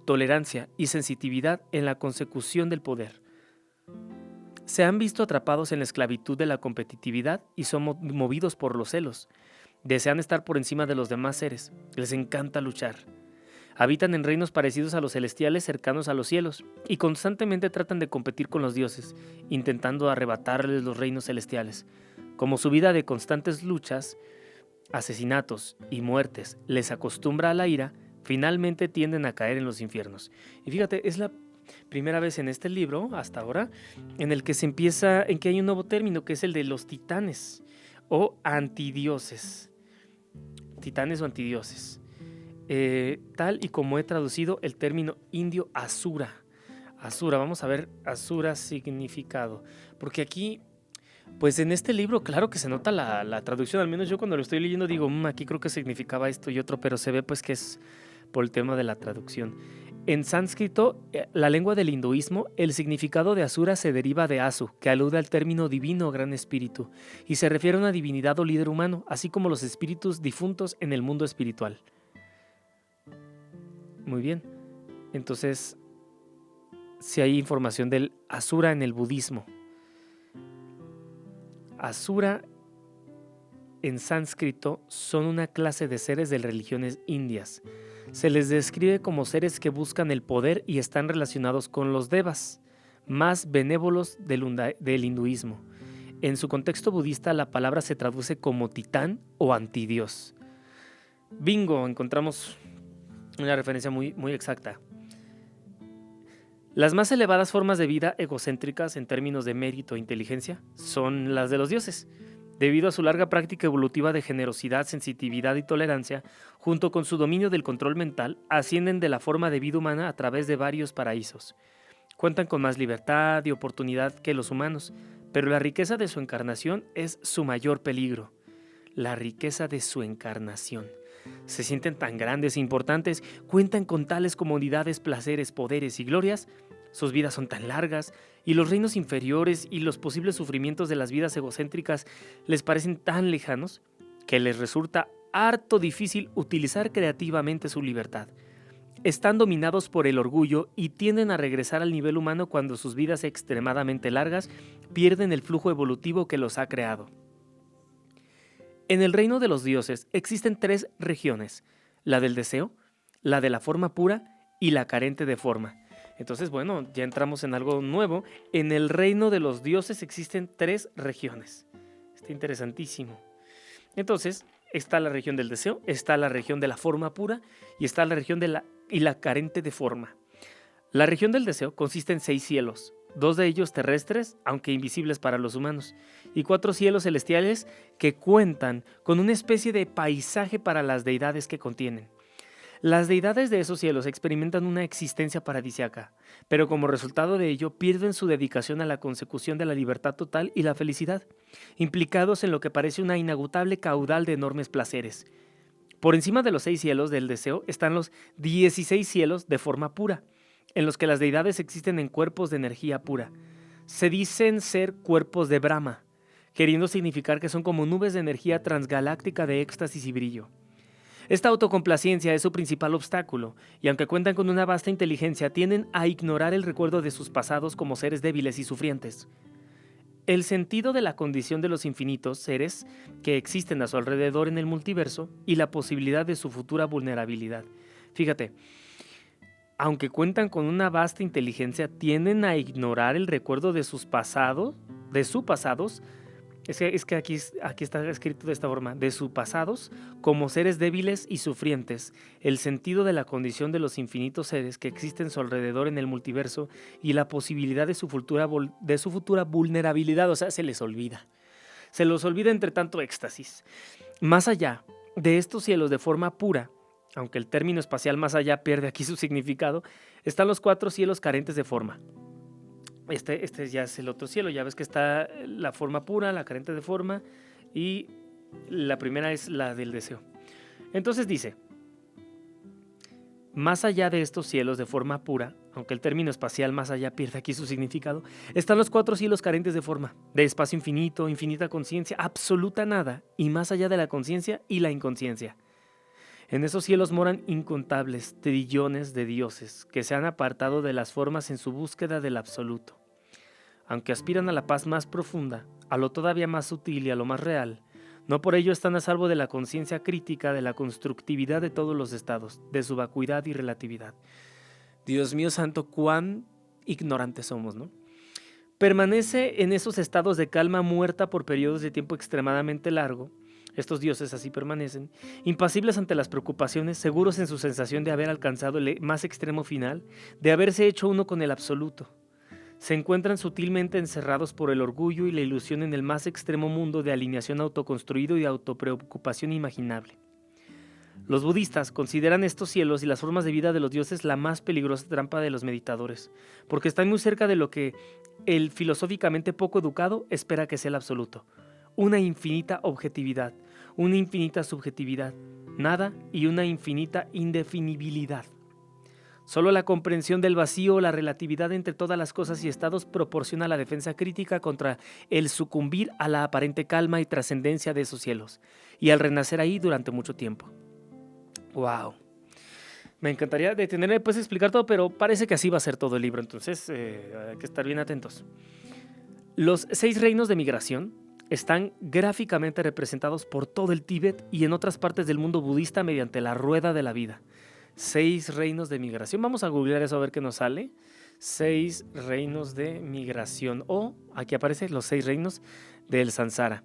tolerancia y sensitividad en la consecución del poder. Se han visto atrapados en la esclavitud de la competitividad y son movidos por los celos. Desean estar por encima de los demás seres, les encanta luchar. Habitan en reinos parecidos a los celestiales cercanos a los cielos y constantemente tratan de competir con los dioses, intentando arrebatarles los reinos celestiales. Como su vida de constantes luchas, asesinatos y muertes les acostumbra a la ira, finalmente tienden a caer en los infiernos. Y fíjate, es la primera vez en este libro, hasta ahora, en que hay un nuevo término, que es el de los titanes o antidioses. Titanes o antidioses. Tal y como he traducido el término indio asura. Asura, vamos a ver asura significado. Porque aquí, pues en este libro, claro que se nota la traducción, al menos yo cuando lo estoy leyendo digo, aquí creo que significaba esto y otro, pero se ve pues que es por el tema de la traducción. En sánscrito, la lengua del hinduismo, el significado de asura se deriva de asu, que alude al término divino o gran espíritu, y se refiere a una divinidad o líder humano, así como los espíritus difuntos en el mundo espiritual. Muy bien, entonces, si hay información del asura en el budismo. Asura en sánscrito son una clase de seres de religiones indias. Se les describe como seres que buscan el poder y están relacionados con los devas, más benévolos del hinduismo. En su contexto budista, la palabra se traduce como titán o antidios. Bingo, encontramos una referencia muy exacta. Las más elevadas formas de vida egocéntricas en términos de mérito e inteligencia son las de los dioses. Debido a su larga práctica evolutiva de generosidad, sensitividad y tolerancia, junto con su dominio del control mental, ascienden de la forma de vida humana a través de varios paraísos. Cuentan con más libertad y oportunidad que los humanos, pero la riqueza de su encarnación es su mayor peligro. La riqueza de su encarnación. Se sienten tan grandes e importantes, cuentan con tales comodidades, placeres, poderes y glorias. Sus vidas son tan largas y los reinos inferiores y los posibles sufrimientos de las vidas egocéntricas les parecen tan lejanos que les resulta harto difícil utilizar creativamente su libertad. Están dominados por el orgullo y tienden a regresar al nivel humano cuando sus vidas extremadamente largas pierden el flujo evolutivo que los ha creado. En el reino de los dioses existen 3 regiones, la del deseo, la de la forma pura y la carente de forma. Entonces, bueno, ya entramos en algo nuevo. En el reino de los dioses existen 3 regiones. Está interesantísimo. Entonces, está la región del deseo, está la región de la forma pura y está la región de la carente de forma. La región del deseo consiste en 6 cielos, 2 de ellos terrestres, aunque invisibles para los humanos, y 4 cielos celestiales que cuentan con una especie de paisaje para las deidades que contienen. Las deidades de esos cielos experimentan una existencia paradisiaca, pero como resultado de ello pierden su dedicación a la consecución de la libertad total y la felicidad, implicados en lo que parece una inagotable caudal de enormes placeres. Por encima de los 6 cielos del deseo están los 16 cielos de forma pura, en los que las deidades existen en cuerpos de energía pura. Se dicen ser cuerpos de Brahma, queriendo significar que son como nubes de energía transgaláctica de éxtasis y brillo. Esta autocomplacencia es su principal obstáculo, y aunque cuentan con una vasta inteligencia, tienden a ignorar el recuerdo de sus pasados como seres débiles y sufrientes. El sentido de la condición de los infinitos seres que existen a su alrededor en el multiverso y la posibilidad de su futura vulnerabilidad. Fíjate, aunque cuentan con una vasta inteligencia, tienden a ignorar el recuerdo de sus pasados, es que aquí está escrito de esta forma, de sus pasados como seres débiles y sufrientes, el sentido de la condición de los infinitos seres que existen a su alrededor en el multiverso y la posibilidad de su futura vulnerabilidad, o sea, se les olvida. Se los olvida entre tanto éxtasis. Más allá de estos cielos de forma pura, aunque el término espacial más allá pierde aquí su significado, están los 4 cielos carentes de forma. Este ya es el otro cielo, ya ves que está la forma pura, la carente de forma y la primera es la del deseo. Entonces dice, más allá de estos cielos de forma pura, aunque el término espacial más allá pierde aquí su significado, están los 4 cielos carentes de forma, de espacio infinito, infinita conciencia, absoluta nada y más allá de la conciencia y la inconsciencia. En esos cielos moran incontables trillones de dioses que se han apartado de las formas en su búsqueda del absoluto. Aunque aspiran a la paz más profunda, a lo todavía más sutil y a lo más real, no por ello están a salvo de la conciencia crítica de la constructividad de todos los estados, de su vacuidad y relatividad. Dios mío santo, cuán ignorantes somos, ¿no? Permanece en esos estados de calma muerta por periodos de tiempo extremadamente largo. Estos dioses así permanecen, impasibles ante las preocupaciones, seguros en su sensación de haber alcanzado el más extremo final, de haberse hecho uno con el absoluto. Se encuentran sutilmente encerrados por el orgullo y la ilusión en el más extremo mundo de alineación autoconstruido y de autopreocupación imaginable. Los budistas consideran estos cielos y las formas de vida de los dioses la más peligrosa trampa de los meditadores, porque están muy cerca de lo que el filosóficamente poco educado espera que sea el absoluto. Una infinita objetividad, una infinita subjetividad, nada y una infinita indefinibilidad. Solo la comprensión del vacío, la relatividad entre todas las cosas y estados proporciona la defensa crítica contra el sucumbir a la aparente calma y trascendencia de esos cielos, y al renacer ahí durante mucho tiempo. ¡Wow! Me encantaría detenerme después de explicar todo, pero parece que así va a ser todo el libro, entonces hay que estar bien atentos. Los 6 reinos de migración están gráficamente representados por todo el Tíbet y en otras partes del mundo budista mediante la rueda de la vida. 6 reinos de migración. Vamos a googlear eso a ver qué nos sale. 6 reinos de migración. O aquí aparece los 6 reinos del samsara.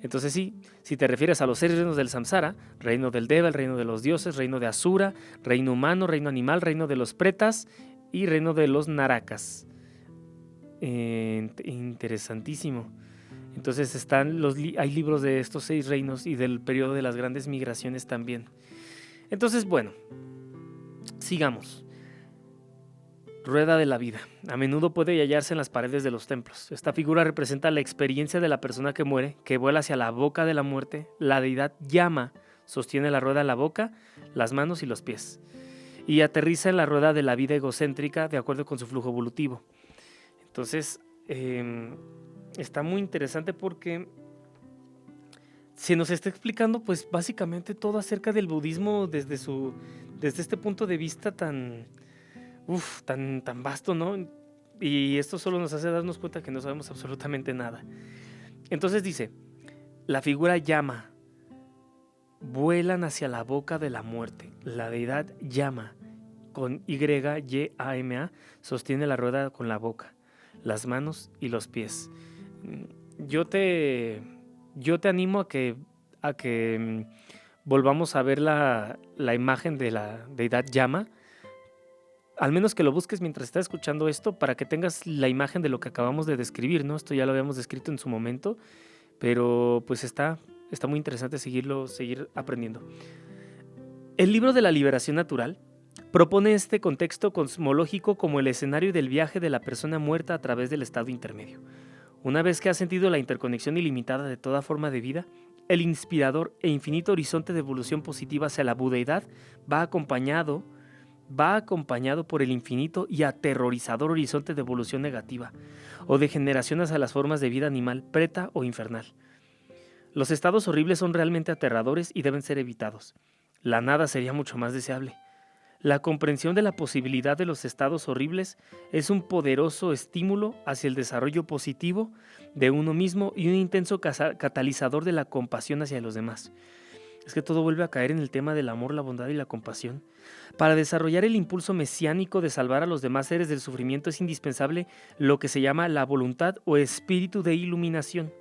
Entonces sí, si te refieres a los 6 reinos del samsara, reino del Deva, el reino de los dioses, reino de Asura, reino humano, reino animal, reino de los pretas y reino de los narakas. Interesantísimo. Entonces hay libros de estos 6 reinos y del periodo de las grandes migraciones también. Entonces, bueno, sigamos. Rueda de la vida. A menudo puede hallarse en las paredes de los templos. Esta figura representa la experiencia de la persona que muere, que vuela hacia la boca de la muerte. La deidad llama, sostiene la rueda en la boca, las manos y los pies. Y aterriza en la rueda de la vida egocéntrica de acuerdo con su flujo evolutivo. Entonces, está muy interesante porque se nos está explicando pues básicamente todo acerca del budismo desde este punto de vista tan vasto, ¿no? Y esto solo nos hace darnos cuenta que no sabemos absolutamente nada. Entonces dice, la figura llama, vuelan hacia la boca de la muerte. La deidad Yama, con Y-Y-A-M-A, sostiene la rueda con la boca, las manos y los pies. Yo te animo a que volvamos a ver la imagen de la deidad Yama. Al menos que lo busques mientras estás escuchando esto para que tengas la imagen de lo que acabamos de describir, ¿no? Esto ya lo habíamos descrito en su momento, pero pues está muy interesante seguir aprendiendo. El libro de la liberación natural propone este contexto cosmológico como el escenario del viaje de la persona muerta a través del estado intermedio. Una vez que ha sentido la interconexión ilimitada de toda forma de vida, el inspirador e infinito horizonte de evolución positiva hacia la budeidad va acompañado por el infinito y aterrorizador horizonte de evolución negativa o degeneración hacia las formas de vida animal, preta o infernal. Los estados horribles son realmente aterradores y deben ser evitados. La nada sería mucho más deseable. La comprensión de la posibilidad de los estados horribles es un poderoso estímulo hacia el desarrollo positivo de uno mismo y un intenso catalizador de la compasión hacia los demás. Es que todo vuelve a caer en el tema del amor, la bondad y la compasión. Para desarrollar el impulso mesiánico de salvar a los demás seres del sufrimiento es indispensable lo que se llama la voluntad o espíritu de iluminación.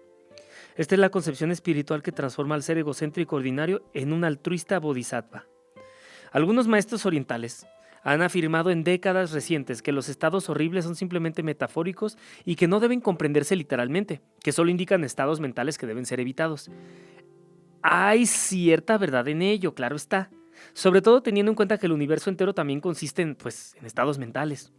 Esta es la concepción espiritual que transforma al ser egocéntrico ordinario en un altruista bodhisattva. Algunos maestros orientales han afirmado en décadas recientes que los estados horribles son simplemente metafóricos y que no deben comprenderse literalmente, que solo indican estados mentales que deben ser evitados. Hay cierta verdad en ello, claro está, sobre todo teniendo en cuenta que el universo entero también consiste en estados mentales.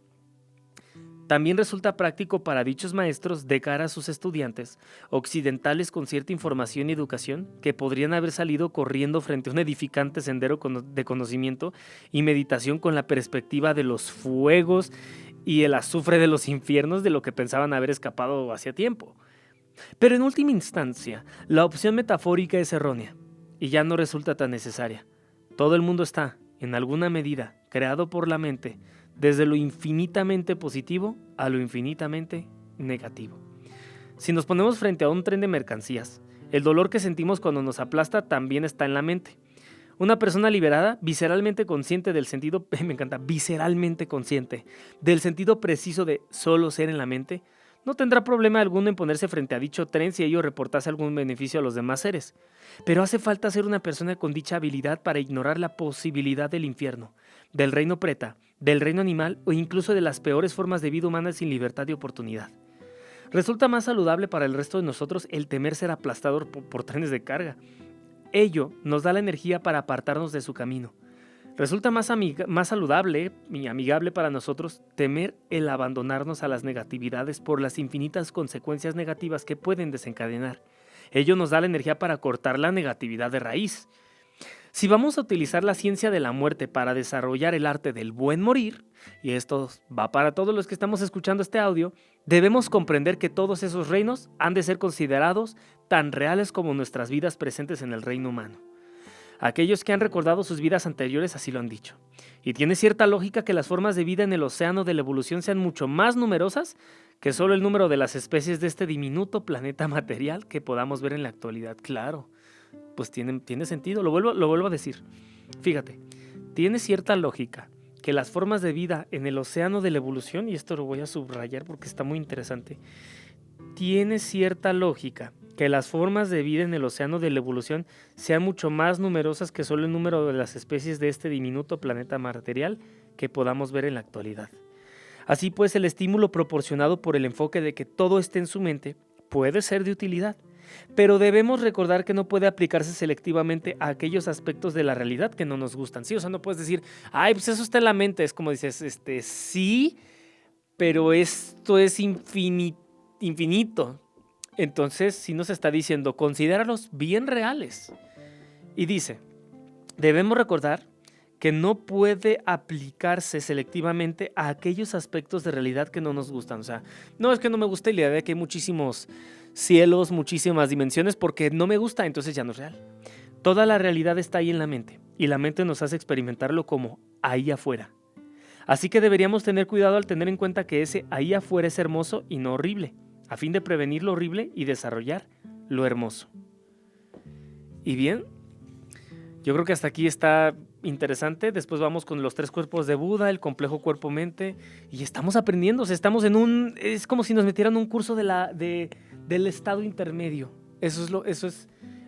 También resulta práctico para dichos maestros de cara a sus estudiantes occidentales con cierta información y educación que podrían haber salido corriendo frente a un edificante sendero de conocimiento y meditación con la perspectiva de los fuegos y el azufre de los infiernos de lo que pensaban haber escapado hacía tiempo. Pero en última instancia, la opción metafórica es errónea y ya no resulta tan necesaria. Todo el mundo está, en alguna medida, creado por la mente, desde lo infinitamente positivo a lo infinitamente negativo. Si nos ponemos frente a un tren de mercancías, el dolor que sentimos cuando nos aplasta también está en la mente. Una persona liberada, visceralmente consciente del sentido, me encanta, visceralmente consciente del sentido preciso de solo ser en la mente, no tendrá problema alguno en ponerse frente a dicho tren si ello reportase algún beneficio a los demás seres. Pero hace falta ser una persona con dicha habilidad para ignorar la posibilidad del infierno, del reino preta, del reino animal o incluso de las peores formas de vida humana sin libertad y oportunidad. Resulta más saludable para el resto de nosotros el temer ser aplastado por trenes de carga. Ello nos da la energía para apartarnos de su camino. Resulta más saludable y amigable para nosotros temer el abandonarnos a las negatividades por las infinitas consecuencias negativas que pueden desencadenar. Ello nos da la energía para cortar la negatividad de raíz. Si vamos a utilizar la ciencia de la muerte para desarrollar el arte del buen morir, y esto va para todos los que estamos escuchando este audio, debemos comprender que todos esos reinos han de ser considerados tan reales como nuestras vidas presentes en el reino humano. Aquellos que han recordado sus vidas anteriores así lo han dicho. Y tiene cierta lógica que las formas de vida en el océano de la evolución sean mucho más numerosas que solo el número de las especies de este diminuto planeta material que podamos ver en la actualidad. Claro, pues tiene sentido, lo vuelvo a decir. Fíjate, tiene cierta lógica que las formas de vida en el océano de la evolución, y esto lo voy a subrayar porque está muy interesante, tiene cierta lógica que las formas de vida en el océano de la evolución sean mucho más numerosas que solo el número de las especies de este diminuto planeta material que podamos ver en la actualidad. Así pues, el estímulo proporcionado por el enfoque de que todo esté en su mente puede ser de utilidad, pero debemos recordar que no puede aplicarse selectivamente a aquellos aspectos de la realidad que no nos gustan. Sí, o sea, no puedes decir, ay, pues eso está en la mente. Es como dices, sí, pero esto es infinito. Entonces, sí nos está diciendo, considéralos bien reales. Y dice, debemos recordar que no puede aplicarse selectivamente a aquellos aspectos de realidad que no nos gustan. O sea, no es que no me guste la idea de que hay muchísimos cielos, muchísimas dimensiones, porque no me gusta, entonces ya no es real. Toda la realidad está ahí en la mente, y la mente nos hace experimentarlo como ahí afuera. Así que deberíamos tener cuidado al tener en cuenta que ese ahí afuera es hermoso y no horrible, a fin de prevenir lo horrible y desarrollar lo hermoso. Y bien, Yo creo que hasta aquí está interesante. Después vamos con los 3 cuerpos de Buda, el complejo cuerpo-mente, y estamos aprendiendo. O sea, estamos es como si nos metieran un curso del estado intermedio. Eso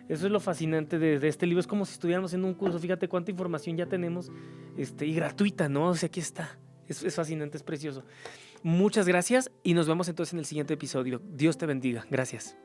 es lo fascinante de este libro. Es como si estuviéramos en un curso. Fíjate cuánta información ya tenemos, y gratuita, ¿no? O sea, aquí está. Es fascinante, es precioso. Muchas gracias y nos vemos entonces en el siguiente episodio. Dios te bendiga. Gracias.